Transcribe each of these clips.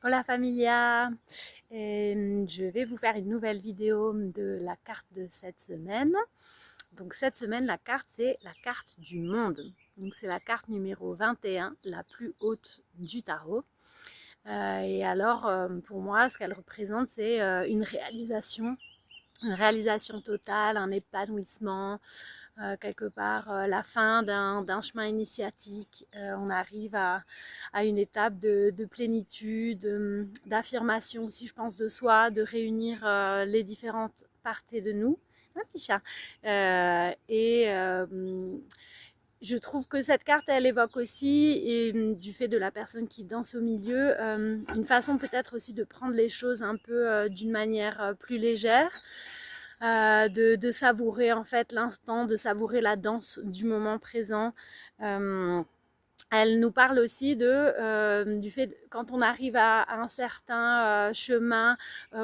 Hola familia, je vais vous faire une nouvelle vidéo de la carte de cette semaine. Donc cette semaine, la carte, c'est la carte du monde. Donc c'est la carte numéro 21, la plus haute du tarot. Et alors, pour moi, ce qu'elle représente, c'est une réalisation totale, un épanouissement, quelque part la fin d'un chemin initiatique. On arrive à une étape de plénitude, d'affirmation aussi, je pense, de soi, de réunir les différentes parties de nous. Un petit chat. Je trouve que cette carte, elle évoque aussi, et du fait de la personne qui danse au milieu, une façon peut-être aussi de prendre les choses un peu d'une manière plus légère, de savourer en fait l'instant, de savourer la danse du moment présent. Elle nous parle aussi du fait quand on arrive à un certain chemin,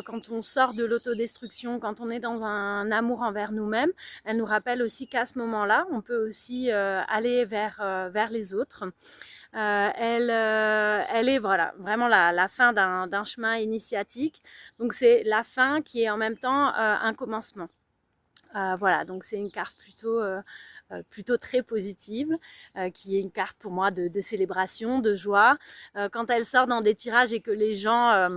quand on sort de l'autodestruction, quand on est dans un amour envers nous-mêmes. Elle nous rappelle aussi qu'à ce moment-là, on peut aussi aller vers les autres. Elle est voilà, vraiment la fin d'un chemin initiatique. Donc c'est la fin qui est en même temps un commencement. Voilà, donc c'est une carte plutôt très positive, qui est une carte pour moi de célébration, de joie. Quand elle sort dans des tirages et que les gens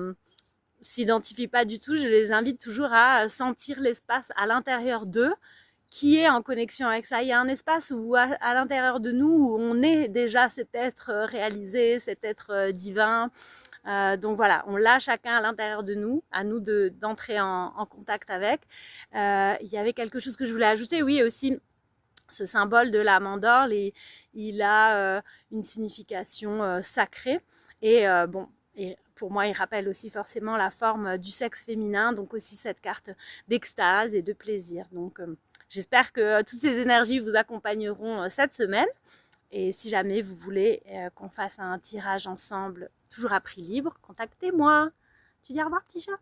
s'identifient pas du tout, je les invite toujours à sentir l'espace à l'intérieur d'eux qui est en connexion avec ça. Il y a un espace où à l'intérieur de nous, où on est déjà cet être réalisé, cet être divin. Donc voilà, on l'a chacun à l'intérieur de nous, à nous d'entrer en contact avec. Il y avait quelque chose que je voulais ajouter, oui, aussi ce symbole de la mandorle, il a une signification sacrée. Bon, et pour moi, il rappelle aussi forcément la forme du sexe féminin, donc aussi cette carte d'extase et de plaisir. Donc j'espère que toutes ces énergies vous accompagneront cette semaine. Et si jamais vous voulez qu'on fasse un tirage ensemble, toujours à prix libre, contactez-moi. Tu dis au revoir, petit chat.